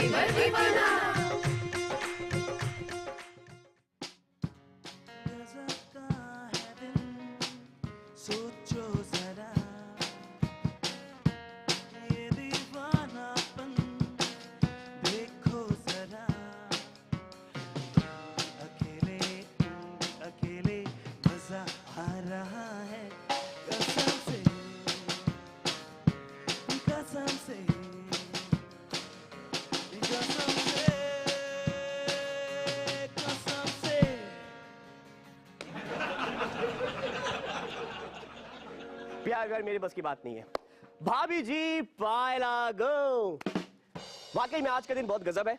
Fever दीवाना। सोचो जरा ये दीवानापन देखो जरा, अकेले अकेले मजा आ रहा है, कसम से कसम से कसम से कसम से। प्यार व्यार मेरे बस की बात नहीं है। भाभी जी पायला गो। वाकई में आज का दिन बहुत गजब है।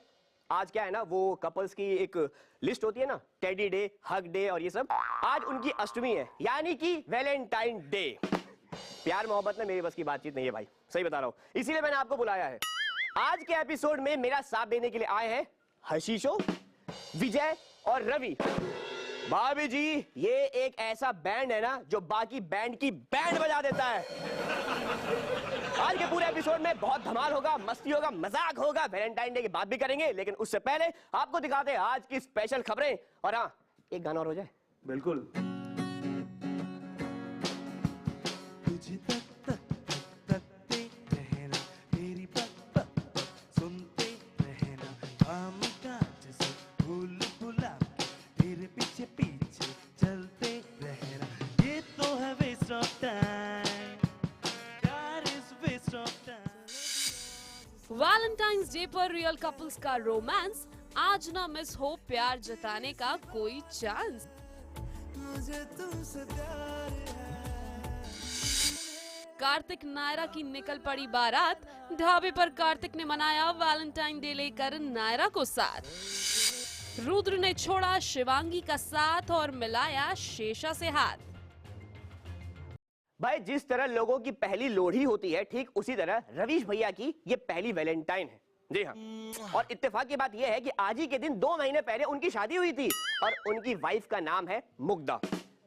आज क्या है ना, वो कपल्स की एक लिस्ट होती है ना, टेडी डे, हग डे और ये सब। आज उनकी अष्टमी है, यानी कि वैलेंटाइन डे। प्यार मोहब्बत में मेरी बस की बातचीत नहीं है भाई, सही बता रहा हूं, इसीलिए मैंने आपको बुलाया है। आज के एपिसोड में मेरा साथ देने के लिए आए हैं हशीशो, विजय और रवि। भाभी जी ये एक ऐसा बैंड है ना जो बाकी बैंड की बैंड बजा देता है। आज के पूरे एपिसोड में बहुत धमाल होगा, मस्ती होगा, मजाक होगा, वैलेंटाइन डे की बात भी करेंगे, लेकिन उससे पहले आपको दिखाते हैं आज की स्पेशल खबरें। और हाँ, एक गाना और हो जाए। बिल्कुल। तुझे तक तक तक तकते रहना, तेरी पक पक पक सुनते रहना, काम काज से भूल भुला के तेरे पीछे पीछे चलते रहना, ये तो है वेस्ट ऑफ टाइम, प्यार is waste of time. Valentine's day पर रियल कपल्स का रोमांस, आज ना मिस हो प्यार जताने का कोई चांस। मुझे तुमसे प्यार है। कार्तिक नायरा की निकल पड़ी बारात, ढाबे पर कार्तिक ने मनाया वैलेंटाइन डे लेकर नायरा को साथ। रुद्र ने छोड़ा शिवांगी का साथ और मिलाया शेषा से हाथ। भाई जिस तरह लोगों की पहली लोहड़ी होती है, ठीक उसी तरह रवीश भैया की ये पहली वैलेंटाइन है। जी हाँ, और इत्तेफाक की बात यह है कि आज ही के दिन 2 महीने पहले उनकी शादी हुई थी और उनकी वाइफ का नाम है मुग्धा।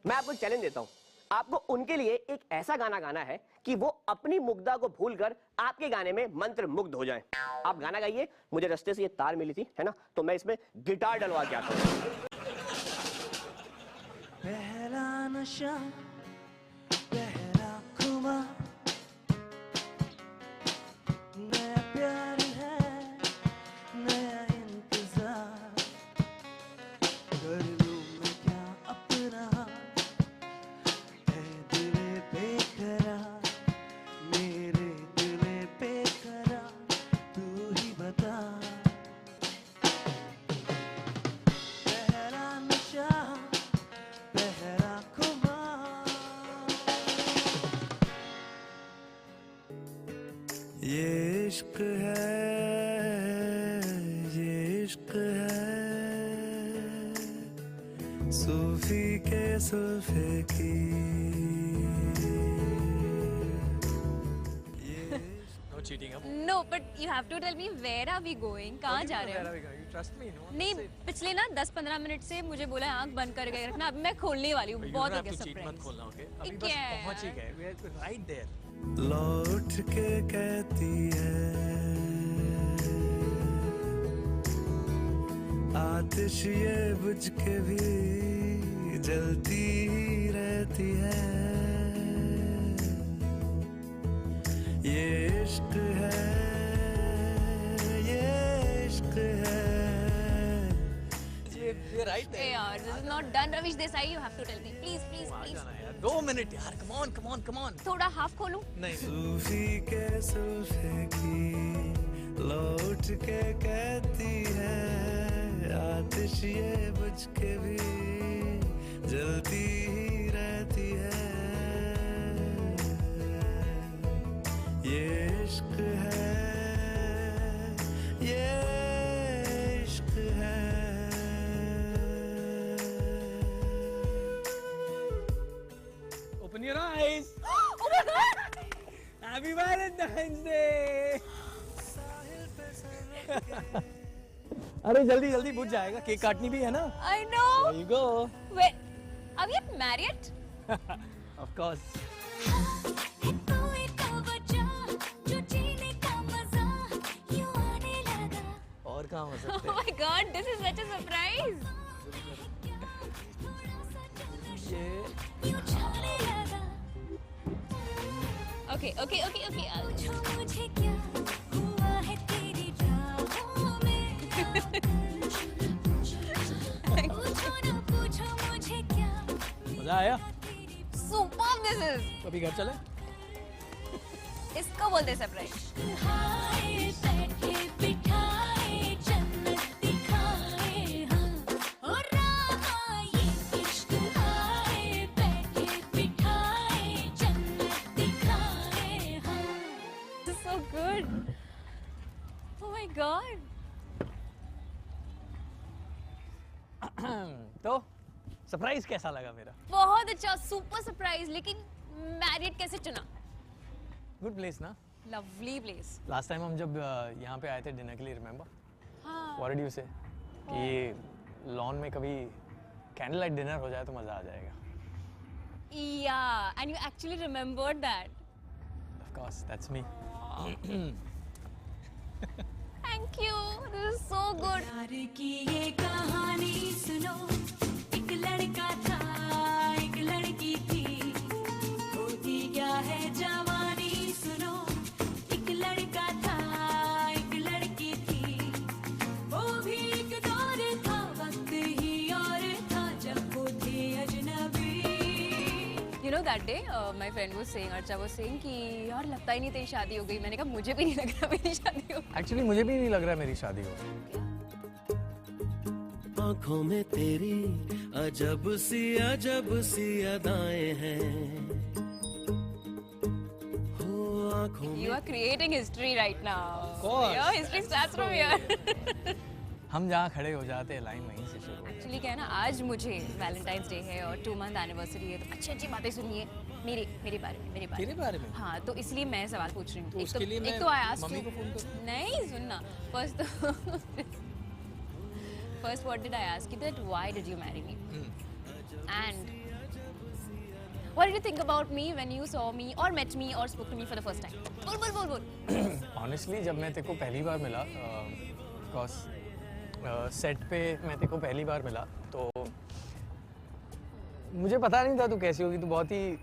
मैं आपको चैलेंज देता हूँ, आपको उनके लिए एक ऐसा गाना गाना है कि वो अपनी मुग्धा को भूलकर आपके गाने में मंत्र मुग्ध हो जाएं। आप गाना गाइए। मुझे रास्ते से ये तार मिली थी, है ना, तो मैं इसमें गिटार डलवा के आता हूँ। पहला नशा, पहला खुमा, नया प्यार है, नया इंतजार, कर लूं मैं क्या अपना, है दिले बेकरार, मेरे दिले बेकरार, तू ही बता। पहला नशा, पहला खुमार, ये इश्क है, ये इश्क है, सूफी के सुल्फे की। No cheating, huh? No, but you have to tell me where are we going? कहाँ जा रहे हो? You trust me, no? नहीं, पिछले ना 10-15 मिनट से मुझे बोला आँख बंद करके रखना, अब मैं खोलने वाली हूँ। बहुत हो गया cheat मत सरप्राइज। खोलना, okay? अभी ठीक बस है पहुंच ही यार। गए, we are right there. लौट के कहती है, आतिश ये बुझ के भी जलती ही रहती है, ये इश्क है, ये इश्क है। We are right there. Hey यार, this is not done. Ravish Desai, you have to tell me. Please, please, uh please. जाना यार, 2 मिनट यार, come on, come on, come on. थोड़ा हाफ खोलूं? नहीं, सूफी के सुल्फे की लौट के कहती है, आतिश ये बुझ के भी जलती ही रहती है, ये इश्क है, ये इश्क है। open your eyes. Oh my God! Happy Valentine's Day. अरे जल्दी जल्दी बुझ जाएगा, केक काटनी भी है ना। I know. There you go. Wait, are we married? Of course. कहाँ हो सकते Oh my God, this is such a surprise. ये Okay, okay, okay, okay. मुझे क्या हुआ है तेरी राहों में पूछो ना पूछो मुझे क्या मजा आया? Superb this is. अभी घर चले? इसको बोलते सरप्राइज. हाय बैठे बिठाए जन्नत दिखाए हाँ और राह ये इश्क आए बैठे बिठाए जन्नत दिखाए हाँ This is so good. Oh my God. तो सरप्राइज कैसा लगा मेरा? बहुत अच्छा, सुपर सरप्राइज. लेकिन मैरिड कैसे चुना? गुड प्लेस ना? Lovely place. लास्ट टाइम हम जब यहाँ पे आए थे डिनर के लिए, रिमेम्बर? हाँ. व्हाट डिड यू से कि लॉन में कभी कैंडल लाइट डिनर हो जाए तो मजा आ जाएगा. Yeah, and you actually remembered that. Of course, that's me. Thank you. This is so good. प्यार की ये कहानी सुनो एक लड़का था एक लड़की थी होती क्या है जवानी सुनो एक लड़का था एक लड़की थी वो भी एक दौर था वक्त ही और था जब वो थे अजनबी. You know that day, my friend was saying, Archa was saying कि यार लगता ही नहीं तेरी शादी हो गई. मैंने कहा मुझे भी नहीं लग रहा मेरी शादी हो गई. एक्चुअली मुझे भी नहीं लग रहा मेरी शादी हो. आंखों में तेरी अजब सी अदाएं हैं हो आंखों You are creating history right now. Of course. Your history starts from here. हम जहाँ खड़े हो जाते हैं लाइन वहीं से शुरू हो. एक्चुअली क्या है ना, आज मुझे वैलेंटाइंस डे है और 2 month एनिवर्सरी है, तो अच्छी अच्छी बातें सुनिए मेरे बारे में. तेरे बारे में? हाँ, तो इसलिए मैं सवाल पूछ रही हूँ. तो उसके लिए मैं एक तो I asked मम्मी you- को फोन करूँ? नहीं, सुनना. First what did I ask you, that why did you marry me? And what did you think about me when you saw me or met me or spoke to me for the first time? बोल. Honestly जब मैं तेरे को पहली बार मिला, because set पे मैं तेरे को पहली बार मिला, तो मुझे पता नहीं था तू कैसी होगी. तू बहुत ही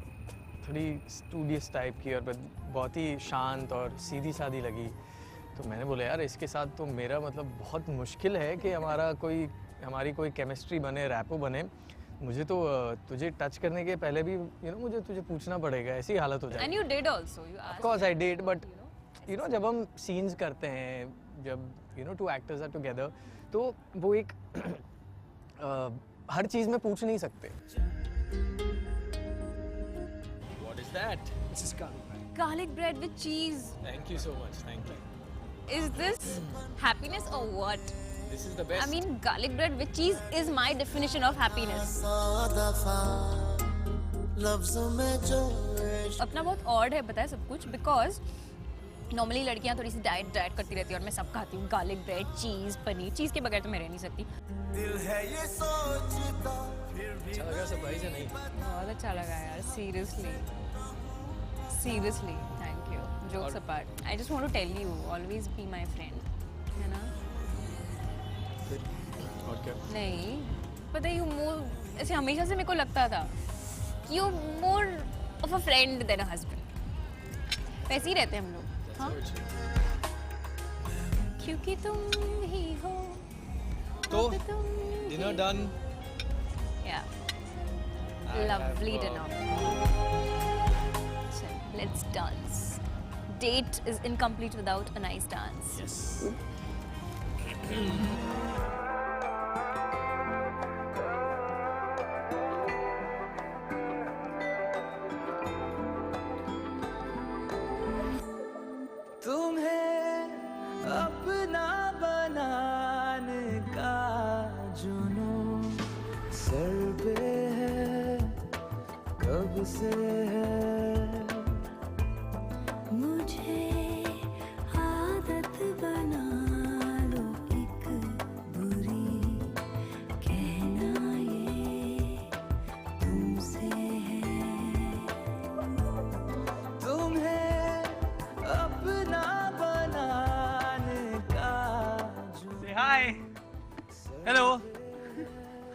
थोड़ी स्टूडियस टाइप की और बहुत ही शांत और सीधी सादी लगी. तो मैंने बोला यार इसके साथ तो मेरा मतलब बहुत मुश्किल है कि हमारी कोई केमिस्ट्री बने, रैपो बने. मुझे तो तुझे टच करने के पहले भी मुझे तुझे पूछना पड़ेगा, ऐसी हालत हो जाएगी. And you did also. You Of asked. course I did, but जब हम सीन्स करते हैं, जब टू एक्टर्स आर टुगेदर, तो वो एक हर चीज में पूछ नहीं सकते. What is that? This is garlic. Garlic bread with cheese. Thank you so much. Thank you. Is this happiness or what? This is the best. I mean, garlic bread with cheese is my definition of happiness. अपना बहुत odd है, पता है सब कुछ, because normally लड़कियां थोड़ी सी diet करती रहती है और मैं सब खाती हूँ. गार्लिक ब्रेड, चीज, पनीर. चीज के बगैर तो मैं रह नहीं सकती. अच्छा लगा सरप्राइज है नहीं? बहुत अच्छा लगा यार, seriously. Thank you. Jokes apart, I just want to tell you, always be my friend, है ना? और क्या? नहीं, पता है, यू मोर, ऐसे हमेशा से मेरे को लगता था कि you more of a friend than a husband. वैसे ही रहते हैं हम लोग. हाँ, क्योंकि तुम ही हो. तो अब तुम dinner he- done. Yeah. Lovely dinner. So, let's dance. Date is incomplete without a nice dance. Yes. तुम्हें अपना बनाने का जुनून सर पे है, कब से है. मुझे आदत बना लो एक हेलो।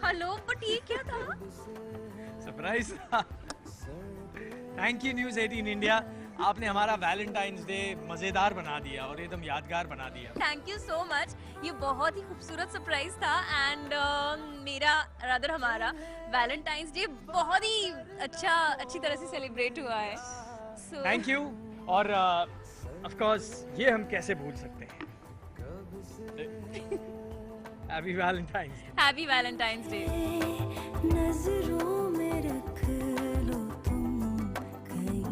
हेलो, बट ये क्या था? Surprise. Thank you news 18 India, आपने हमारा वैलेंटाइंस डे मजेदार बना दिया और एकदम यादगार बना दिया। Thank you so much. ये बहुत ही खूबसूरत सरप्राइज था एंड मेरा रादर हमारा वैलेंटाइंस डे बहुत ही अच्छी तरह से सेलिब्रेट हुआ है। So, thank you. और ऑफ कोर्स ये हम कैसे भूल सकते हैं। Happy Valentine's. Happy Valentine's day. नजरों में रख लो तुम कहीं,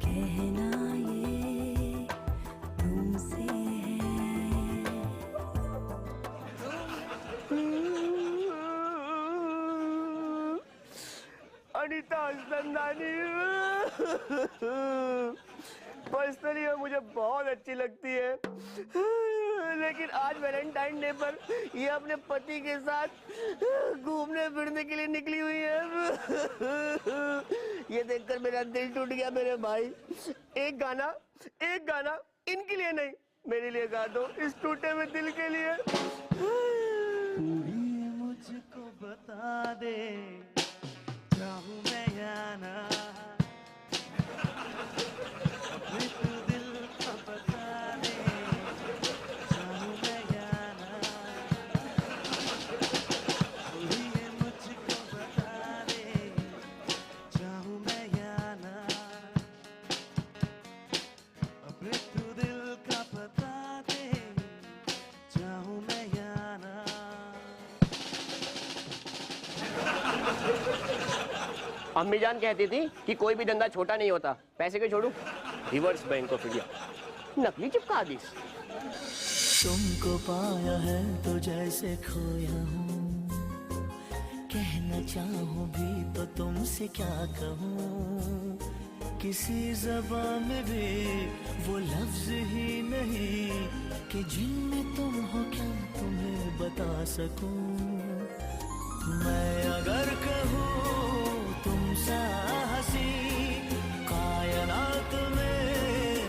कहना ये तुमसे है। अनीता स्तनदानी पर्सनली वो मुझे बहुत अच्छी लगती है, लेकिन आज वैलेंटाइन डे पर ये अपने पति के साथ घूमने फिरने के लिए निकली हुई है। ये देखकर मेरा दिल टूट गया मेरे भाई। एक गाना इनके लिए नहीं, मेरे लिए गा दो, इस टूटे हुए दिल के लिए। तू ही मुझको बता दे, चाहूं मैं या ना, अपने तू दिल को बता दे, चाहूं मैं या ना, तू ही मुझको बता दे, चाहूं मैं या ना, अपने तू दिल का बता दे, चाहूं मैं या ना। अम्मी जान कहती थी कि कोई भी धंधा छोटा नहीं होता। पैसे क्यों छोड़ू? रिवर्स बैंक ऑफ इंडिया, नकली चिपका दी। तुमको पाया है तो जैसे खोया हूँ, कहना चाहूँ भी तो तुमसे क्या कहूँ, किसी ज़बान में भी वो लफ्ज ही नहीं कि जिनमें तुम हो क्या तुम्हें बता सकूँ। मैं अगर कहूँ तुम सा हंसी कायनात में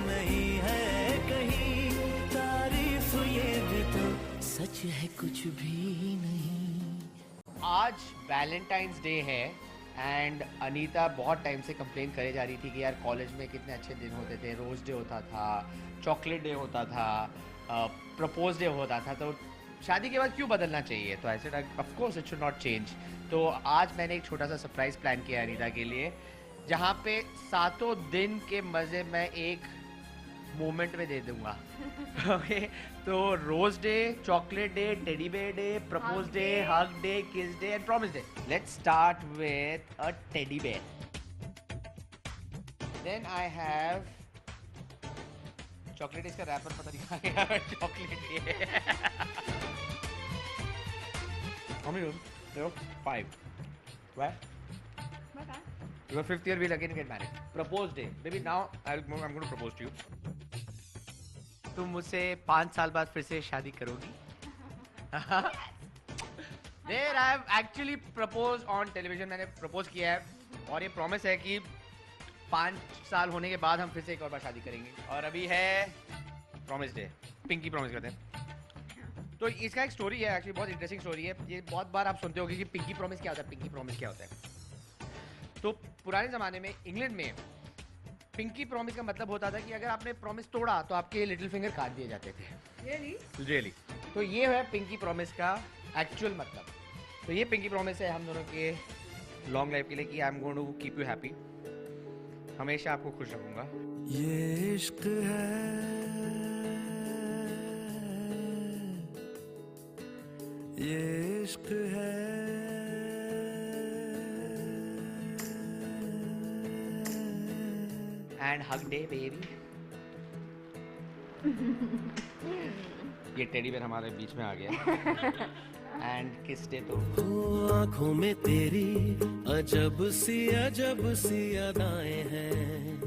नहीं है कहीं, तारीफ ये भी तो सच है कुछ भी नहीं। आज वैलेंटाइंस डे है एंड अनीता बहुत टाइम से कंप्लेन करे जा रही थी कि यार कॉलेज में कितने अच्छे दिन होते थे, रोज़ डे होता था, चॉकलेट डे होता था, प्रपोज डे होता था, तो शादी के बाद क्यों बदलना चाहिए। तो ऐसे of course it should not change. तो आज मैंने एक छोटा सा सरप्राइज प्लान किया अनीता के लिए, जहाँ पे 7 दिन के मज़े मैं एक मोमेंट में दे दूंगा। ओके, तो rose day, chocolate day, teddy bear day, propose day, hug day, kiss day and promise day. Let's start with a teddy bear. Then I have chocolate, इसका रैपर पता नहीं कहाँ गया। Chocolate How many rooms? There are 5. Where? Your 5th year we'll again get married. Propose day. Baby, now I'm going to propose to you. तुम मुझसे 5 साल बाद फिर से शादी करोगी? There I have actually proposed on television. मैंने propose किया है और ये promise है कि 5 साल होने के बाद हम फिर से एक और बार शादी करेंगे। और अभी है promise day. पिंकी promise करते हैं। तो इसका एक स्टोरी है, एक्चुअली बहुत इंटरेस्टिंग स्टोरी है। ये बहुत बार आप सुनते होंगे कि पिंकी प्रॉमिस क्या होता है, पिंकी प्रॉमिस क्या होता है। तो पुराने ज़माने में इंग्लैंड में पिंकी प्रॉमिस का मतलब होता था कि अगर आपने प्रॉमिस तोड़ा तो आपके लिटिल फिंगर काट दिए जाते थे। रियली तो ये है पिंकी प्रॉमिस का एक्चुअल मतलब। तो ये पिंकी प्रॉमिस है हम दोनों के लॉन्ग लाइफ के लिए कि I am going to keep you happy, हमेशा आपको खुश रखूंगा। ये इश्क है, ये इश्क है, एंड हग डे बेबी। ये टेडी बेयर हमारे बीच में आ गया। एंड किस डे तो आंखों में तेरी अजब सी अदाएं हैं,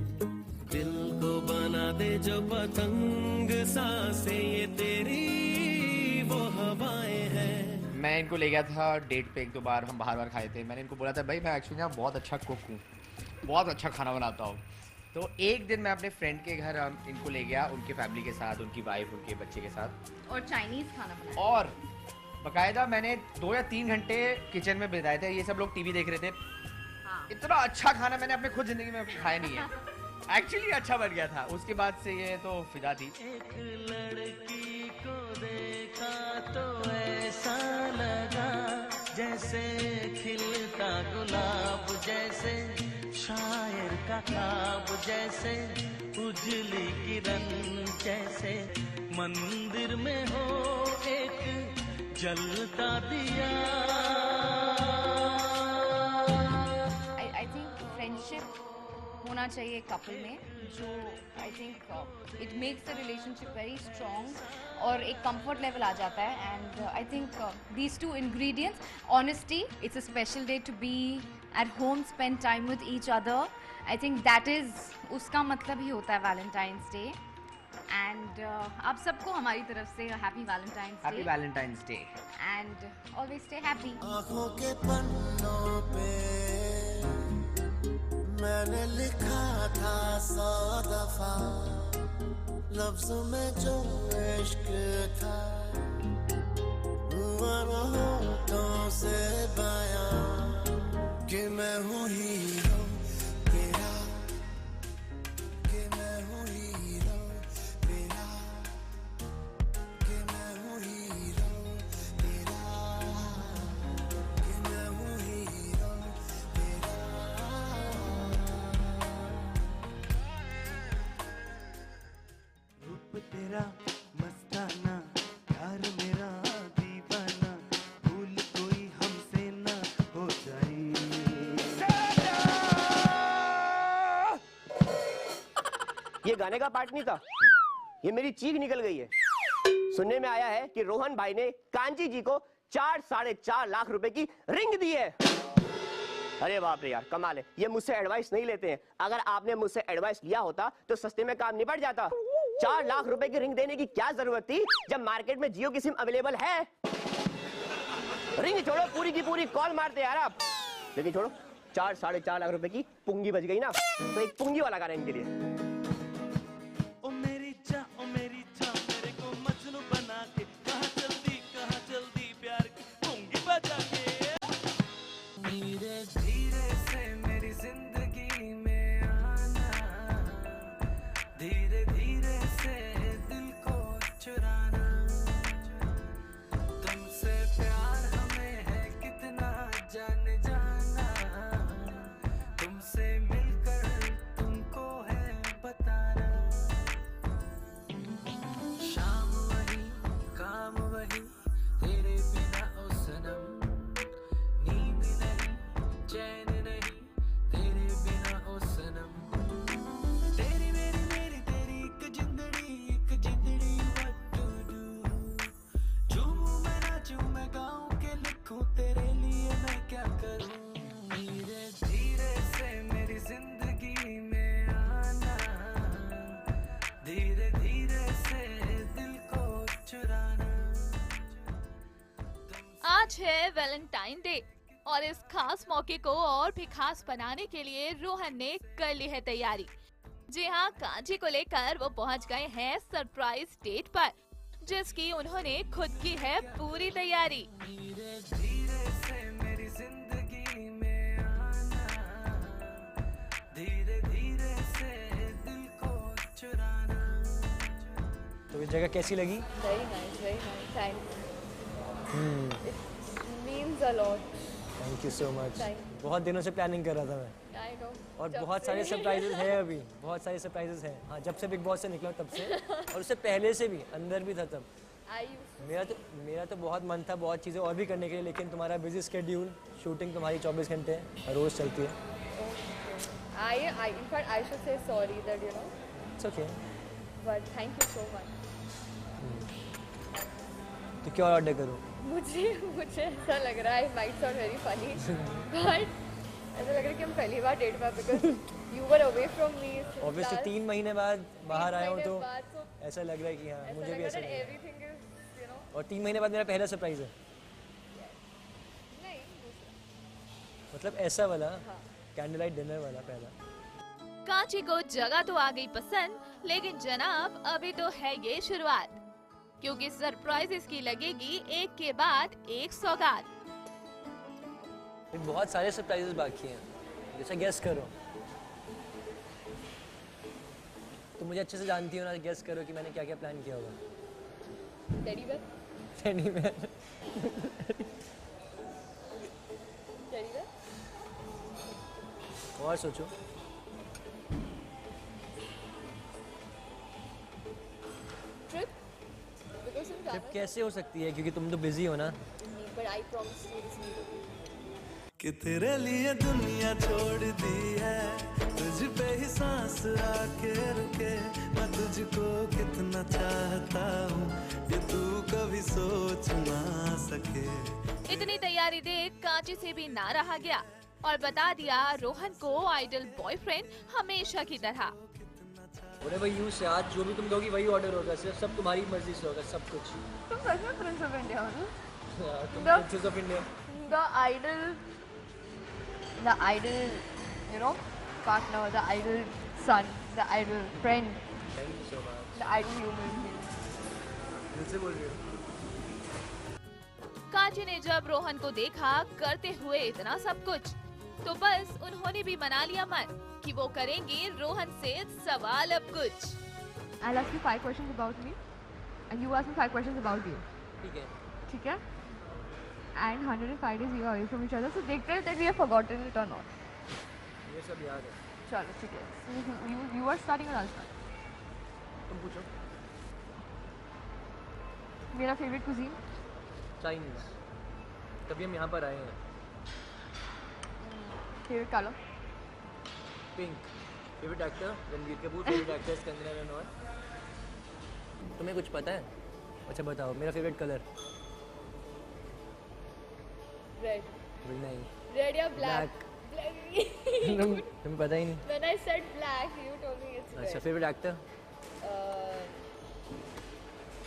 दिल को बना दे जो पतंग सांसें, ये तेरी वो हवाएं हैं। मैं इनको ले गया था डेट पे, 1-2 बार हम बाहर खाए थे। मैंने इनको बोला था भाई मैं एक्चुअली ना बहुत अच्छा कुक हूँ, बहुत अच्छा खाना बनाता हूँ। तो एक दिन मैं अपने फ्रेंड के घर इनको ले गया, उनके फैमिली के साथ, उनकी वाइफ, उनके बच्चे के साथ, और चाइनीज खाना बनाया। और बकायदा मैंने 2 या 3 घंटे किचन में बिताए थे, ये सब लोग टीवी देख रहे थे। इतना अच्छा खाना मैंने अपने खुद जिंदगी में खाया नहीं है। एक्चुअली अच्छा बन गया था। उसके बाद से ये तो फिदा थी। एक लड़की को देखा तो ऐसा लगा जैसे खिलता गुलाब, जैसे शायर का ख्वाब, जैसे उजली किरण, जैसे मंदिर में हो एक जलता दिया। I think friendship होना चाहिए कपल में, जो I think it makes the relationship very strong और एक कंफर्ट लेवल आ जाता है। And I think these two ingredients, honesty, it's a special day to be at home, spend time with each other. I think that is, उसका मतलब ही होता है Valentine's day. And आप सबको हमारी तरफ से happy Valentine's happy day Valentine's day. And always stay happy. आँखों के पन्नों पे मैंने लिखा था 100 दफा, लफ्ज़ों में जो इश्क था हुआ न होठों से बयां कि मैं हूँ हीरो तेरा, कि मैं हूँ हीरो तेरा, कि मैं हूँ हीरो तेरा, कि मैं हूँ हीरो तेरा। रूप तेरा मस्ताना, प्यार मेरा दीवाना, भूल कोई हमसे ना हो जाए। ये गाने का पार्ट नहीं था, ये मेरी चीख निकल गई है। सुनने में आया है कि रोहन भाई ने कांची जी को 4-4.5 लाख रुपए की रिंग दी है। अरे बाप रे यार, कमाल है। ये मुझसे एडवाइस नहीं लेते हैं। अगर आपने मुझसे एडवाइस लिया होता तो सस्ते में काम निपट जाता। 4 लाख रुपए की रिंग देने की क्या जरूरत थी जब मार्केट में जियो की सिम अवेलेबल है। रिंग छोड़ो, पूरी की पूरी कॉल मारते यार आप। लेकिन छोड़ो, 4-4.5 लाख रुपए की पुंगी बच गई ना, तो एक पुंगी वाला गाना इनके लिए। ओ मेरी जा मेरे को मजनू बना के, कहाँ जल्दी प्यार की पुंगी बजा के। धीरे धीरे से मेरी जिंदगी में आना, धीरे धीरे से दिल को चुराना, तुमसे प्यार हमें है कितना जान जाना, तुमसे मिलकर तुमको है बताना। शाम वही काम वही, तेरे बिना ओ सनम, नींद नहीं चैन नहीं, तेरे बिना ओ सनम। तेरी मेरी तेरी एक जिंदड़ी what to do। झूमूं मैं नाचूं मैं गाऊं के लिखूं, तेरे लिए मैं क्या करूं। धीरे धीरे से मेरी जिंदगी में आना, धीरे धीरे से दिल को चुराना। आज है वैलेंटाइन डे और इस खास मौके को और भी खास बनाने के लिए रोहन ने कर ली है तैयारी। जी हाँ, कांची को लेकर वो पहुंच गए हैं सरप्राइज डेट पर, जिसकी उन्होंने खुद की है पूरी तैयारी। धीरे धीरे से मेरी जिंदगी में आना, धीरे धीरे से दिल को चुराना। तो ये जगह कैसी लगी? Very nice, thanks. It means a lot. Thank you so much. Thank बहुत दिनों से प्लानिंग कर रहा था मैं, I know. और जब बहुत से- सारे सरप्राइजेस हैं अभी, बहुत सारे सरप्राइजेस हैं। हाँ, जब से बिग बॉस से निकला तब से, और उससे पहले से भी अंदर भी था तब। I used मेरा तो बहुत मन था बहुत चीज़ें और भी करने के लिए, लेकिन तुम्हारा बिजी स्केड्यूल, शूटिंग तुम्हारी 24 घंटे रोज़ चलती है। in fact, I should say sorry that, you know, it's okay. but thank you so much. तो क्या ऑर्डर करूँ? मुझे ऐसा लग रहा है, might sound very funny, but ऐसा लग रहा है कि हम पहली बार डेट पर, because you were away from me. Obviously 3 महीने बाद बाहर आया हूँ तो तो ऐसा लग रहा है कि हाँ, मुझे भी ऐसा लग रहा है। everything is, you know, और 3 महीने बाद मेरा पहला सरप्राइज है, नहीं, दूसरा। मतलब ऐसा वाला कैंडल लाइट डिनर वाला पहला। कांची को जगह तो आ गई पसंद, लेकिन जनाब अभी तो है ये शुरुआत, क्योंकि सरप्राइज इसकी लगेगी एक के बाद एक सौगात। बहुत सारे सरप्राइजेस बाकी हैं, जैसे गेस करो। तुम मुझे अच्छे से जानती हो ना, गेस करो कि मैंने क्या क्या प्लान किया होगा। Teddy bear, teddy bear, teddy bear, और सोचो। ट्रिप, बिकॉज़ हम ट्रिप कैसे हो सकती है, क्योंकि तुम तो बिजी हो ना। But I promise you this week कि तेरे लिए दुनिया छोड़ दी है, तुझ पे ही सांस आके रुके, मैं तुझको कितना चाहता हूँ ये तू कभी सोच ना सके। इतनी तैयारी देख कांची से भी ना रहा गया और बता दिया रोहन को आइडल बॉयफ्रेंड हमेशा की तरह। Whatever you say, आज जो भी तुम कहोगी वही ऑर्डर होगा, सिर्फ सब तुम्हारी मर्जी से होगा, सब कुछ। तुम सच में प्रिंस ऑफ इंडिया हो ना? तुम The- princess of India. The idol, you know, partner, the idol son, the idol friend, thank you so much. the idol human being. दिल से बोल रही हो। कांची ने जब रोहन को देखा करते हुए इतना सब कुछ, तो बस उन्होंने भी मना लिया मन कि वो करेंगे रोहन से सवाल अब कुछ। I'll ask you 5 questions about me, and you ask me 5 questions about you. ठीक है। ठीक है? And 105 days we are away from each other, so देखते हैं that we have forgotten it or not. ये सब याद है। चलो ठीक है। You are starting or I'll start? तुम पूछो। मेरा favorite cuisine? चाइनीज। तभी हम यहाँ पर आए हैं। Favorite color? Pink. Favourite actor Ranbir Kapoor, favourite actress Kangana Ranaut. तुम्हें कुछ पता है? अच्छा बताओ, मेरा फेवरेट कलर। Red. नहीं। Red or Black. Black. तुम्हें पता ही नहीं। When I said black, you told me it's अच्छा, red. Favourite actor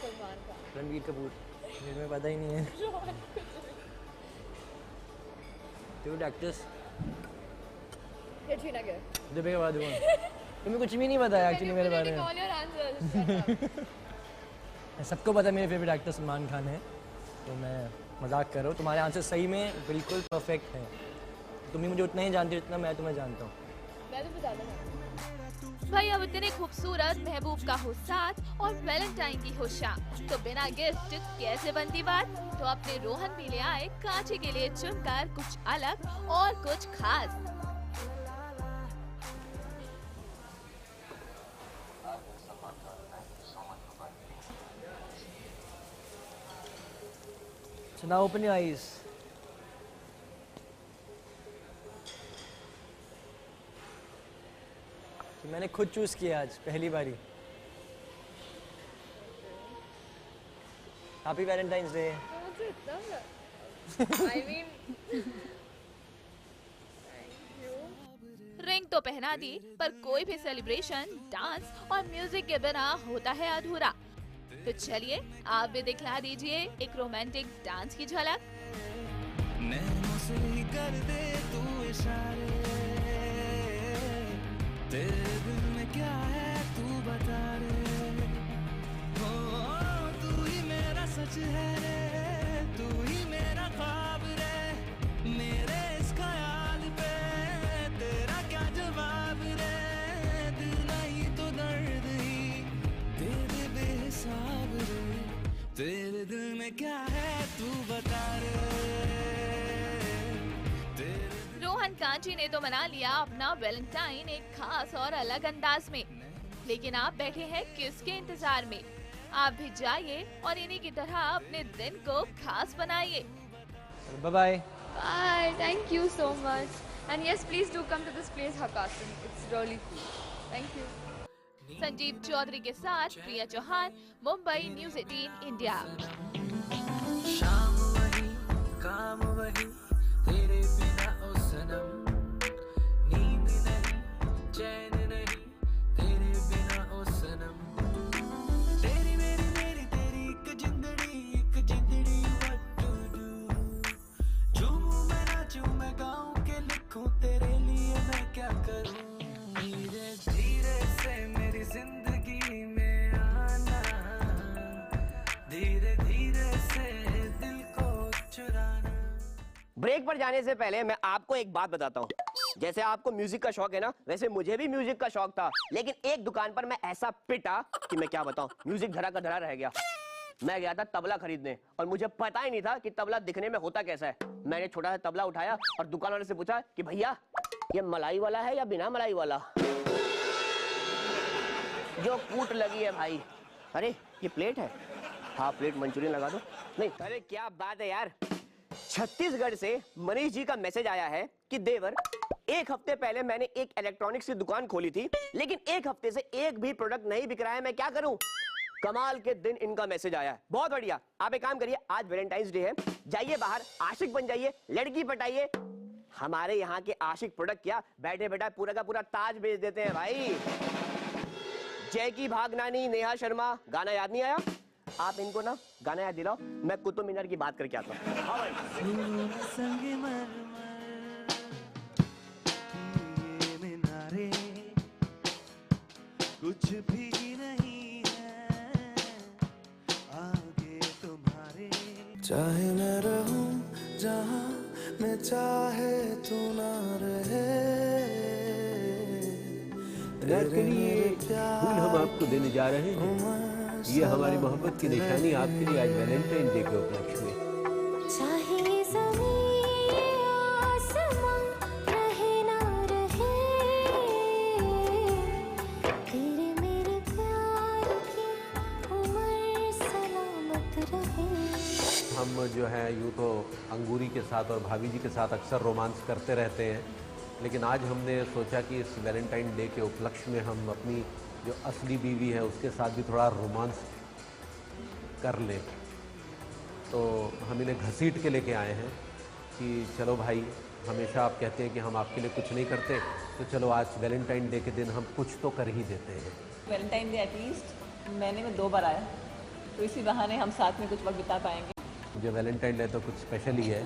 Salman Khan. Ranbir Kapoor. तुम्हें पता ही नहीं है। Favourite actress Katrina Kaif. Deepika Padukone. तुम्हें कुछ भी नहीं पता है एक्चुअली मेरे बारे में। All your answers. सबको पता है मेरे फेवरेट एक्टर सलमान खान है, तो मैं मजाक कर रहा हूँ। तुम्हारे आंसर सही में बिल्कुल परफेक्ट हैं। तुम भी मुझे उतना ही जानती हो जितना मैं तुम्हें जानता हूँ। मैं तो बता दूँगा। भाई अब इतने खूबसूरत महबूब का हो साथ और वैलेंटाइन की हो शाम, तो बिना गिफ्ट कैसे बनती बात। तो अपने रोहन भी ले आए कांची के लिए चुनकर कुछ अलग और कुछ खास। So now open your eyes. तो मैंने खुद चूज किया आज पहली बारी। Happy Valentine's day. I mean, ring तो पहना दी, पर कोई भी सेलिब्रेशन डांस और म्यूजिक के बिना होता है अधूरा। तो चलिए आप भी दिखला दीजिए एक रोमांटिक डांस की झलक। नैनों से ही कर दे तू इशारे, तेरे दिल में क्या है तू बता रे, हो तू ही मेरा सच है रे, तू ही मेरा ख्वाब रे, मेरे इस ख्याल पे तेरा क्या जवाब रे, दिल नहीं तो दर्द ही दे दे बेहिसाब रे, तेरे दिल में क्या है तू बता रे। रोहन कांची ने तो मना लिया अपना वैलेंटाइन एक खास और अलग अंदाज में, लेकिन आप बैठे हैं किसके इंतजार में। आप भी जाइए और इन्हीं की तरह अपने दिन को खास बनाइए। Bye bye. bye. Thank you so much. And yes, please do come to this place, Hakkasan. It's really cool. Thank you. Sanjeev Chaudhary के साथ प्रिया चौहान, मुंबई न्यूज़ 18 इंडिया। शाम वही काम वही तेरे बिना ओ सनम, नींद नहीं चैन नहीं तेरे बिना ओ सनम, तेरी मेरी तेरी एक जिंदड़ी what to do, झूमूं मैं नाचूं मैं गाऊं के लिखूं तेरे लिए मैं क्या करूं, धीरे धीरे से मेरी जिंदगी में आना, ब्रेक पर जाने से पहले मैं आपको एक बात बताता हूँ। जैसे आपको म्यूजिक का शौक है ना, वैसे मुझे भी म्यूजिक का शौक था, लेकिन एक दुकान पर मैं ऐसा पिटा कि मैं क्या बताऊं, म्यूजिक धरा का धरा रह गया। मैं गया था तबला खरीदने और मुझे पता ही नहीं था कि तबला दिखने में होता कैसा है। मैंने छोटा सा तबला उठाया और दुकान वाले से पूछा कि भैया ये मलाई वाला है या बिना मलाई वाला। जो कूट लगी है भाई। अरे ये प्लेट है, हाफ प्लेट मंचूरियन लगा दो। नहीं, अरे क्या बात है यार। छत्तीसगढ़ से मनीष जी का मैसेज आया है कि देवर, एक हफ्ते पहले मैंने एक इलेक्ट्रॉनिक्स की दुकान खोली थी, लेकिन एक हफ्ते से एक भी प्रोडक्ट नहीं बिक रहा है, मैं क्या करूं। कमाल के दिन इनका मैसेज आया है, बहुत बढ़िया। आप एक काम करिए, आज वैलेंटाइंस डे है, जाइए बाहर आशिक बन जाइए, लड़की पटाइए। हमारे यहाँ के आशिक प्रोडक्ट क्या, बैठे बैठा पूरा का पूरा ताज बेच देते हैं भाई। जय की भागनानी, नेहा शर्मा, गाना याद नहीं आया? आप इनको ना गाना याद दिलाओ, मैं कुतुब मीनार की बात करके आता हूँ। हाँ भाई। ये मीनारे कुछ भी नहीं है आगे तुम्हारे। चाहे मैं रहूं जहां मैं चाहे तू ना रहे, के लिए फूल हम आपको देने जा रहे हैं। ये हमारी मोहब्बत की निशानी आपके लिए आज वैलेंटाइन डे के उपलक्ष्य में। चाहे ज़मीन आसमां रहे ना रहे, तेरे मेरे प्यार की उम्र सलामत रहे। हम जो है यूँ तो अंगूरी के साथ और भाभी जी के साथ अक्सर रोमांस करते रहते हैं, लेकिन आज हमने सोचा कि इस वैलेंटाइन डे के उपलक्ष्य में हम अपनी जो असली बीवी है उसके साथ भी थोड़ा रोमांस कर लें। तो हम इन्हें घसीट के लेके आए हैं कि चलो भाई, हमेशा आप कहते हैं कि हम आपके लिए कुछ नहीं करते, तो चलो आज वैलेंटाइन डे के दिन हम कुछ तो कर ही देते हैं। वैलेंटाइन डे एटलीस्ट महीने में 2 बार आया, तो इसी बहाने हम साथ में कुछ वक्त बिता पाएंगे। मुझे वैलेंटाइन डे तो कुछ स्पेशल ही है,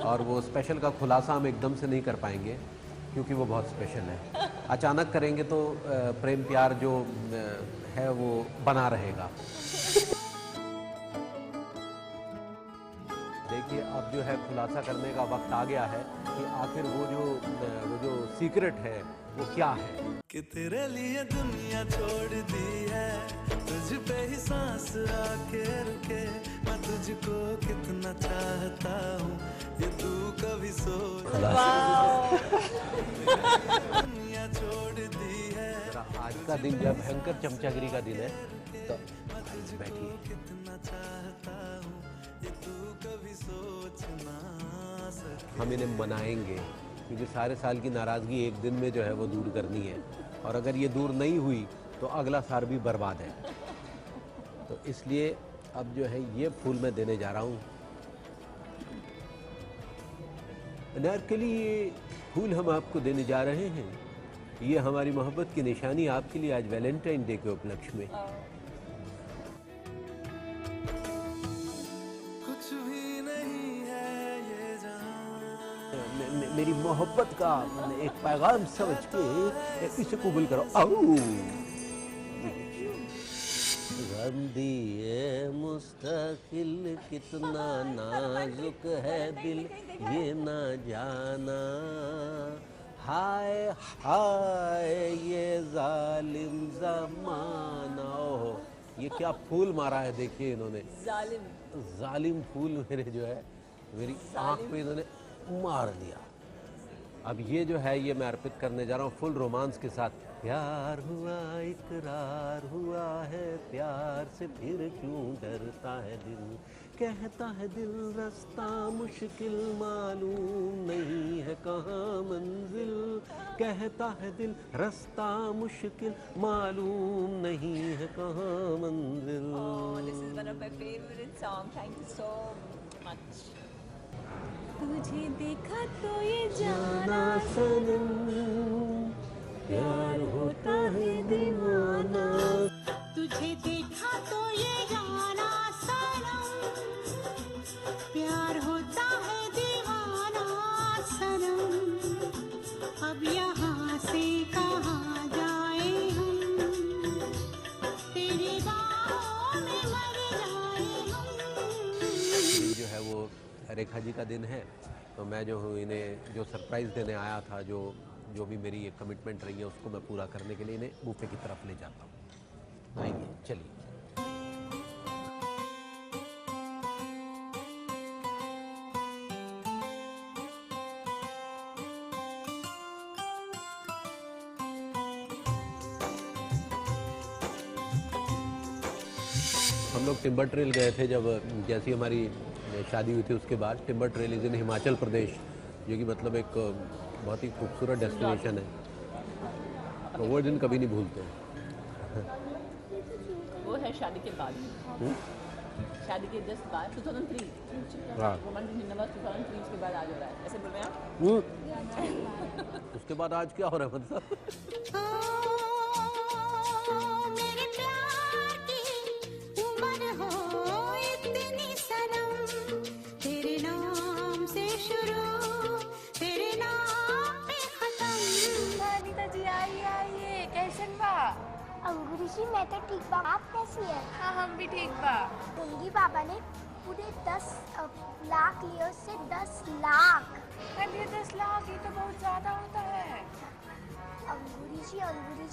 और वो स्पेशल का खुलासा हम एकदम से नहीं कर पाएंगे क्योंकि वो बहुत स्पेशल है। अचानक करेंगे तो प्रेम प्यार जो है वो बना रहेगा। देखिए, अब जो है खुलासा करने का वक्त आ गया है कि आखिर वो जो सीक्रेट है वो क्या है। कि तेरे लिए दुनिया छोड़ दी है, तुझ पे ही सांस आके रुके, मैं तुझको कितना चाहता हूँ ये तू कभी सोच। दुनिया छोड़ दी है। आज का दिन जब भयंकर चमचागिरी का दिन है, तो बैठिए। कितना चाहता हूँ ये तू कभी सोच ना सके। हम इन्हें मनाएंगे क्योंकि सारे साल की नाराज़गी एक दिन में जो है वो दूर करनी है, और अगर ये दूर नहीं हुई तो अगला साल भी बर्बाद है। तो इसलिए अब जो है ये फूल मैं देने जा रहा हूँ। अनारकली, ये फूल हम आपको देने जा रहे हैं। ये हमारी मोहब्बत की निशानी आपके लिए आज वैलेंटाइन डे के उपलक्ष्य में। कुछ भी नहीं है ये जहां। मेरी मोहब्बत का एक पैगाम समझ के इसे कबूल करो। आओ। दिए मुस्तकिल कितना नाजुक है दिल ये ना जाना, हाय हाय ये जालिम जमाना। ओहो, ये क्या फूल मारा है, देखिए इन्होंने। जालिम फूल मेरे जो है मेरी आंख पे इन्होंने मार दिया। अब ये जो है ये मैं अर्पित करने जा रहा हूँ फुल रोमांस के साथ। प्यार हुआ इकरार हुआ है, प्यार से फिर क्यों डरता है दिल, कहता है दिल रास्ता मुश्किल मालूम नहीं है कहाँ मंजिल, कहता है दिल रास्ता मुश्किल मालूम नहीं है कहाँ मंजिल। This is one of my favorite songs. Thank you so much. तुझे देखा तो ये जाना सनम, प्यार होता है दीवाना। तुझे देखा तो ये जाना सनम, प्यार होता है दीवाना सनम, अब यहाँ से कहाँ जाए हम, तेरी बाहों में मर जाए हम। जो है वो रेखा जी का दिन है, तो मैं जो हूँ इन्हें जो सरप्राइज़ देने आया था, जो भी मेरी एक कमिटमेंट रही है उसको मैं पूरा करने के लिए इन्हें बूफे की तरफ ले जाता हूँ। आइए चलिए। हम लोग टिम्बर ट्रेल गए थे जब जैसी हमारी शादी हुई थी, उसके बाद timber trail is in Himachal Pradesh, जो कि मतलब एक बहुत ही खूबसूरत डेस्टिनेशन है, तो वो दिन कभी नहीं भूलते। वो है शादी के बाद, शादी के जस्ट बाद 2003, हाँ। रोमांटिक डिनर 2003 के बाद आज हो रहा है, ऐसे बोल रहे हैं आप? उसके बाद आज क्या हो रहा है मतलब? मेरे प्यार की उम्र हो इतनी सनम, तेरे नाम से शुरू, तेरे नाम पे खत्म। अनीता जी आइए, कैसन बा? अंगूरी जी मैं तो ठीक बा, आप कैसी है? हाँ हम भी ठीक बा। उंगी बाबा ने पूरे 10 लाख लिए, उससे 10 लाख। अरे 10 लाख ये तो बहुत ज्यादा होता है। अंगूरी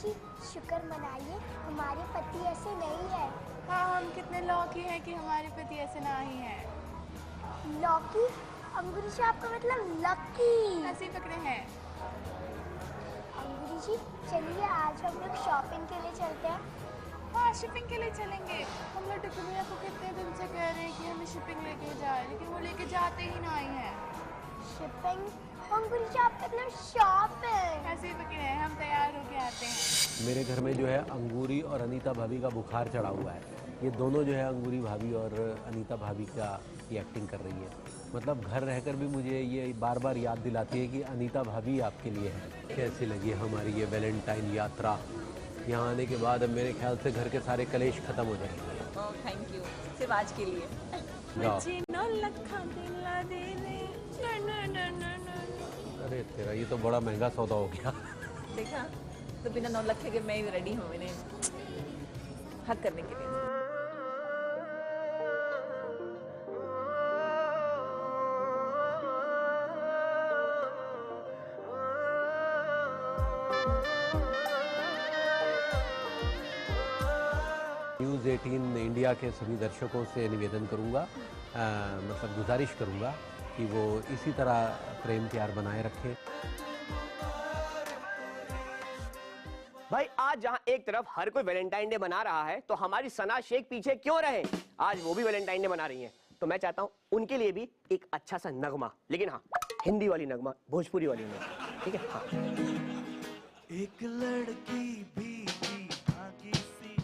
जी शुक्र मनाइए, हमारे पति ऐसे नहीं है। हाँ हम कितने लौकी हैं कि हमारे पति ऐसे ना ही हैं। लौकी? अंगूरी जी आपका मतलब लकी। ऐसे पकड़े हैं। अंगूरी जी चलिए आज हम लोग शॉपिंग के लिए चलते हैं। हाँ शिपिंग के लिए चलेंगे। हम लोग टिकू भैया को कितने दिन से कह रहे हैं कि हमें शिपिंग लेके जाए, लेकिन वो लेके जाते ही ना ही हैं। शिपिंग? अंगूरी जी आप मतलब शॉपिंग? ऐसे ही पकड़े हैं, हम तैयार होके आते हैं। मेरे घर में जो है अंगूरी और अनीता भाभी का बुखार चढ़ा हुआ है। ये दोनों जो है अंगूरी भाभी और अनीता भाभी की एक्टिंग कर रही है। मतलब घर रहकर भी मुझे ये बार बार याद दिलाती है कि अनीता भाभी आपके लिए है। कैसी लगी हमारी ये वैलेंटाइन यात्रा? यहाँ आने के बाद अब मेरे ख्याल से घर के सारे कलेश खत्म हो जाएंगे। ओह थैंक यू, सिर्फ आज के लिए। जाओ। 9 लाख दिला देने। अरे तेरा ये तो बड़ा महंगा सौदा हो गया। देखा तो बिना 9 लाख के मैं रेडी हूँ इन्हें हक करने के लिए। न्यूज़ 18 इंडिया के सभी दर्शकों से निवेदन करूंगा, मतलब गुजारिश करूंगा कि वो इसी तरह प्रेम प्यार बनाए रखें। भाई आज जहां एक तरफ हर कोई वैलेंटाइन डे मना रहा है, तो हमारी सना शेख पीछे क्यों रहे? आज वो भी वैलेंटाइन डे मना रही हैं, तो मैं चाहता हूं उनके लिए भी एक अच्छा सा नगमा, लेकिन हाँ हिंदी वाली नगमा, भोजपुरी वाली नगमा, ठीक है? हाँ। एक लड़की भीगी भागी सी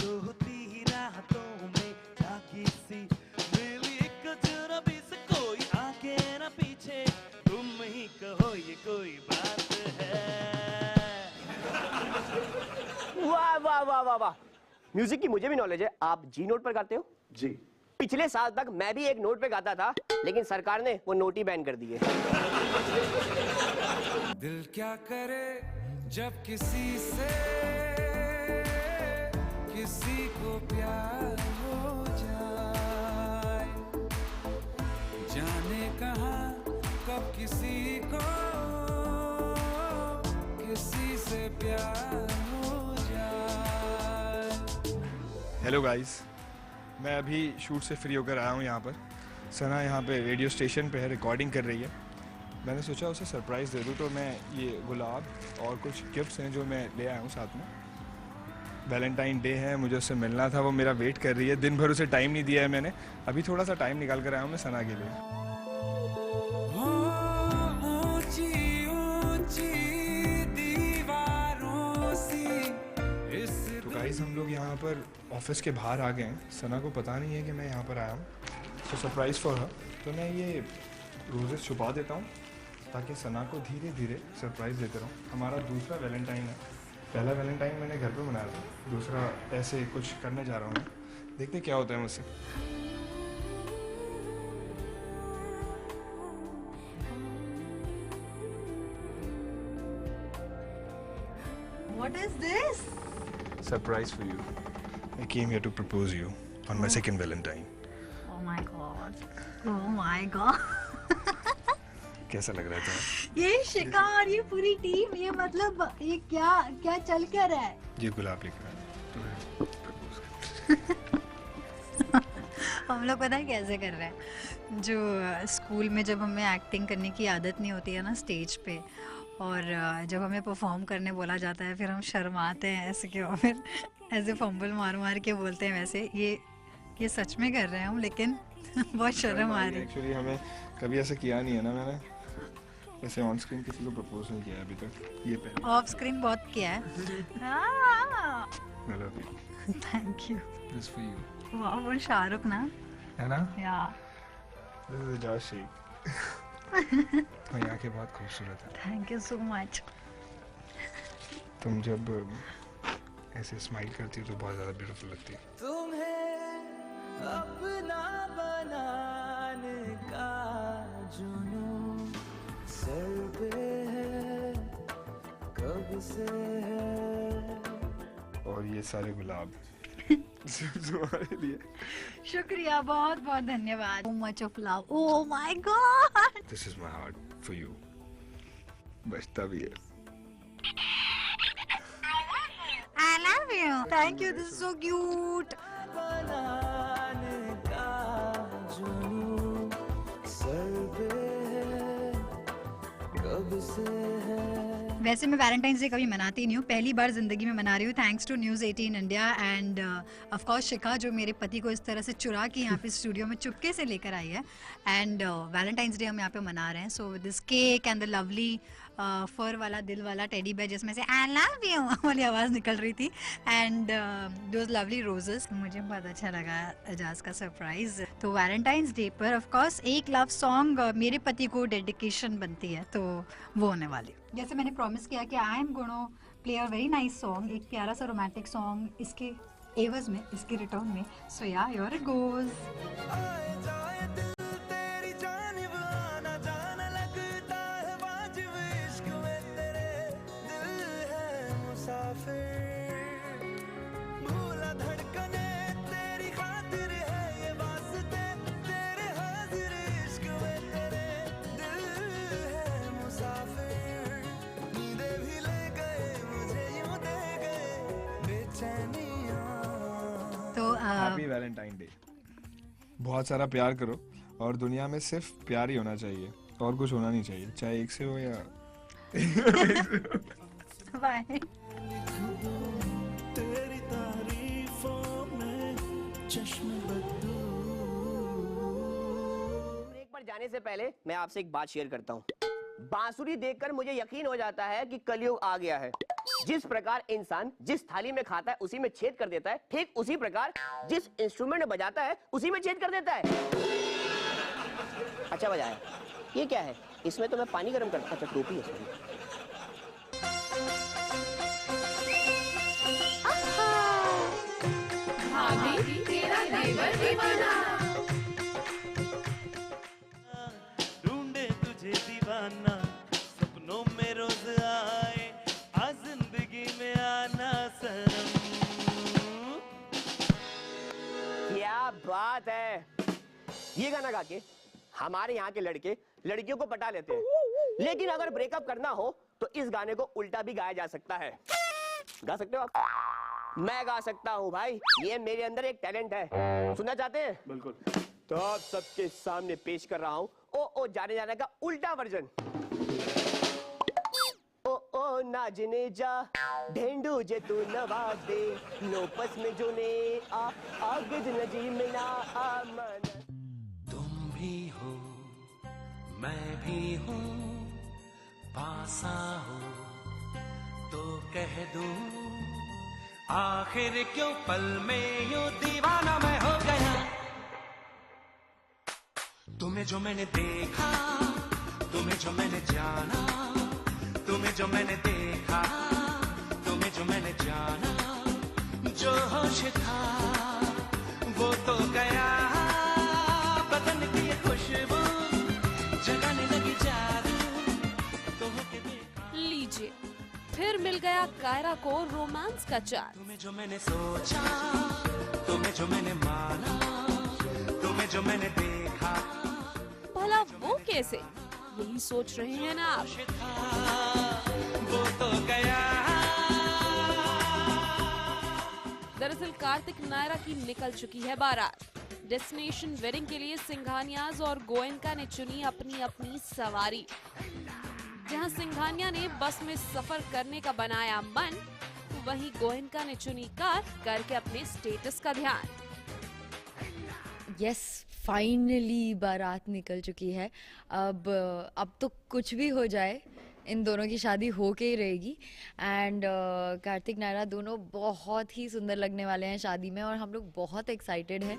सोती रातों में जागी सी, मिली एक अजनबी से कोई आगे ना पीछे, तुम ही कहो ये कोई बात है। वाह वाह वाह वाह वाह, म्यूजिक की मुझे भी नॉलेज है। आप जी नोट पर गाते हो? जी। पिछले साल तक मैं भी एक नोट पे गाता था, लेकिन सरकार ने वो नोट ही बैन कर दिए। दिल क्या करे जब किसी से किसी को प्यार हो जाए, जाने कहाँ कब किसी को किसी से प्यार हो जाए। हेलो गाइस, मैं अभी शूट से फ्री होकर आया हूँ यहाँ पर। सना यहाँ पे रेडियो स्टेशन पे है, रिकॉर्डिंग कर रही है। मैंने सोचा उसे सरप्राइज़ दे दूँ, तो मैं ये गुलाब और कुछ गिफ्ट्स हैं जो मैं ले आया हूँ साथ में। वैलेंटाइन डे है, मुझे उससे मिलना था, वो मेरा वेट कर रही है। दिन भर उसे टाइम नहीं दिया है मैंने, अभी थोड़ा सा टाइम निकाल कर आया हूँ मैं सना के लिए। तो गाइस हम लोग यहाँ पर ऑफिस के बाहर आ गए हैं। सना को पता नहीं है कि मैं यहाँ पर आया हूँ, तो सरप्राइज़ फॉर हर। तो मैं ये रोजेस छुपा देता हूँ ताकि सना को धीरे धीरे सरप्राइज़ देते रहूँ। हमारा दूसरा वैलेंटाइन है। पहला वैलेंटाइन मैंने घर पे मनाया था, दूसरा ऐसे कुछ करने जा रहा हूँ मैं। देखते क्या होता है मुझसे। What is this? Surprise for you. I came here to propose you on my second Valentine. Oh my god. Oh my god. कैसा लग रहा है तुम्हें? ये शिका और ये पूरी टीम, ये मतलब ये क्या क्या चल क्या रहा है? ये गुलाब लेकर आया तुम्हें हम लोग पता है कैसे कर रहे हैं, जो स्कूल में जब हमें एक्टिंग करने की आदत नहीं होती है ना स्टेज पे, और जब हमें परफॉर्म करने बोला जाता है फिर हम शर्माते हैं ऐसे क्यों, फिर ऐसे फंबल मार मार के बोलते हैं, वैसे ये सच में कर रहे हैं हम, लेकिन बहुत शर्म आ रही है। एक्चुअली हमें कभी ऐसा किया नहीं है ना, मैंने ऐसे ऑन स्क्रीन किसी को प्रपोज नहीं किया अभी तक, ये पहले। ऑफ स्क्रीन बहुत किया है। Thank you. This for you. वाह, वो शाहरुख ना है ना? या दिस इज जॉश शेख। तुम्हारी आंखें बहुत खूबसूरत है। Thank you so much. तुम जब ऐसे स्माइल करती हो तो बहुत ज़्यादा ब्यूटीफुल लगती है। तुम्हें अपना बनाने का जुनून सर पे है, कब से है। और ये सारे गुलाब तुम्हारे लिए। शुक्रिया, बहुत बहुत धन्यवाद। So much of love. Oh my God. This is my heart for you. बचता भी है। I love you. Thank you. This is so cute. बनाने का जुनून सर पे है, कब से है। वैसे मैं वैलेंटाइंस डे कभी मनाती नहीं हूँ, पहली बार ज़िंदगी में मना रही हूँ, thanks to news 18 India and of course Shikha, जो मेरे पति को इस तरह से चुरा के यहाँ पे स्टूडियो में चुपके से लेकर आई है। एंड वैलेंटाइंस डे हम यहाँ पे मना रहे हैं, so with this cake and the lovely fur वाला दिल वाला टेडी बेयर जिसमें से आई लव यू वाली आवाज़ निकल रही थी, एंड दोज लवली रोजेस, मुझे बहुत अच्छा लगा एजाज का सरप्राइज। तो वैलेंटाइंस डे पर ऑफ कोर्स एक लव सॉन्ग मेरे पति को डेडिकेशन बनती है, तो वो होने वाली। जैसे मैंने प्रॉमिस किया कि I am gonna play a very nice song, एक प्यारा सा रोमांटिक सॉन्ग इसके एवज में, इसके रिटर्न में। सो या your it goes. Happy Valentine day. बहुत सारा प्यार करो, और दुनिया में सिर्फ प्यार ही होना चाहिए, और कुछ होना नहीं चाहिए, चाहे एक से हो या बाय। तेरी तारीफों में चश्मबद्दू। ब्रेक पर जाने से पहले मैं आपसे एक बात शेयर करता हूँ। बांसुरी देखकर मुझे यकीन हो जाता है कि कलयुग आ गया है। जिस प्रकार इंसान जिस थाली में खाता है उसी में छेद कर देता है, ठीक उसी प्रकार जिस इंस्ट्रूमेंट में बजाता है उसी में छेद कर देता है। अच्छा बजाया। ये क्या है? इसमें तो मैं पानी गर्म करता। अच्छा टोपी है इसमें। भाभी तेरा देवर दीवाना। ढूंढे तुझे दीवाना, सपनों में रोज आए, आ जिंदगी में आना शर्म। क्या बात है। ये गाना गा के हमारे यहाँ के लड़के लड़कियों को पटा लेते हैं, लेकिन अगर ब्रेकअप करना हो तो इस गाने को उल्टा भी गाया जा सकता है। गा सकते हो आप? मैं गा सकता हूँ भाई, ये मेरे अंदर एक टैलेंट है। सुनना चाहते हैं? बिल्कुल। तो आप सबके सामने पेश कर रहा हूँ ओ ओ जाने जाने का उल्टा वर्जन। ओ ओ नाजने जा ढेंडू जे तू नवाज दे, नोपस में जो ने आगज नजी में ना आमन। तुम भी हो मैं भी हूँ, पासा हो तो कह दूं, आखिर क्यों पल में यूं दीवाना मैं हो गया। तुम्हें जो मैंने देखा, तुम्हें जो मैंने जाना, तुम्हें जो मैंने देखा, तुम्हें जो मैंने जाना, जो होश था वो तो गया, बदन की खुशबू जगाने लगी जादू, तो होके देखा। लीजिए, फिर मिल गया कायरा को रोमांस का चांस। तुम्हें जो मैंने सोचा, तुम्हें जो मैंने माना, तुम्हें जो मैंने देखा। भला वो कैसे? यही सोच रहे हैं ना आप? दरअसल कार्तिक नायरा की निकल चुकी है बारात। डेस्टिनेशन वेडिंग के लिए सिंघानियाज और गोयनका ने चुनी अपनी अपनी सवारी। जहां सिंघानिया ने बस में सफर करने का बनाया मन, वहीं गोयनका ने चुनी कार करके अपने स्टेटस का ध्यान। यस, फाइनली बारात निकल चुकी है। अब तो कुछ भी हो जाए, इन दोनों की शादी हो के ही रहेगी। एंड कार्तिक नायरा दोनों बहुत ही सुंदर लगने वाले हैं शादी में और हम लोग बहुत एक्साइटेड हैं।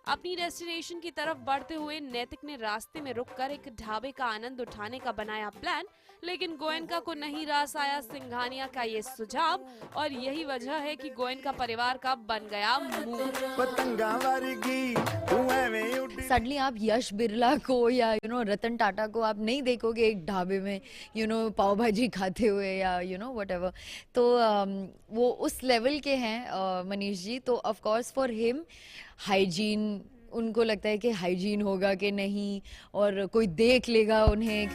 अपनी डेस्टिनेशन की तरफ बढ़ते हुए नैतिक ने रास्ते में रुककर एक ढाबे का आनंद उठाने का बनाया प्लान, लेकिन गोयनका को नहीं रास आया सिंघानिया का ये सुझाव और यही वजह है कि गोयनका परिवार का बन गया मुंह। सडनली आप यश बिरला को या रतन टाटा को आप नहीं देखोगे एक ढाबे में पाव भाजी खाते हुए या व्हाटएवर। तो वो उस लेवल के हैं मनीष जी। तो of course for him hygiene, उनको लगता है कि हाइजीन होगा कि नहीं और कोई देख लेगा उन्हें।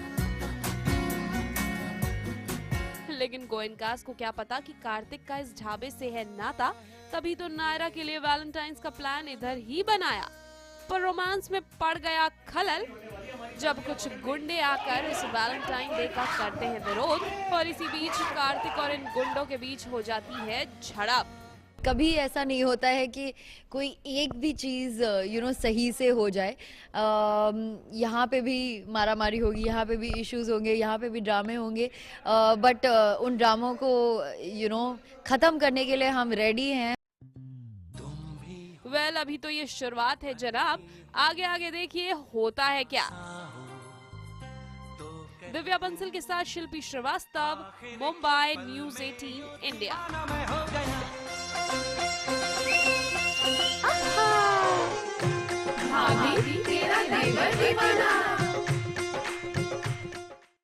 लेकिन गोयनकास को क्या पता कि कार्तिक का इस ढाबे से है नाता, तभी तो नायरा के लिए वैलेंटाइंस का प्लान इधर ही बनाया। पर रोमांस में पड़ गया खलल जब कुछ गुंडे आकर इस वैलेंटाइन डे का करते हैं विरोध और इसी बीच कार्तिक और इन गुंडों के बीच हो जाती है झड़प। कभी ऐसा नहीं होता है कि कोई एक भी चीज़ सही से हो जाए। यहाँ पे भी मारामारी होगी, यहाँ पे भी इश्यूज होंगे, यहाँ पे भी ड्रामे होंगे, बट उन ड्रामों को ख़त्म करने के लिए हम रेडी हैं। वेल, अभी तो ये शुरुआत है जनाब, आगे आगे देखिए होता है क्या। दिव्या बंसल के साथ शिल्पी श्रीवास्तव, मुंबई, न्यूज़ 18 इंडिया। भाभी तेरा देवर दीवाना।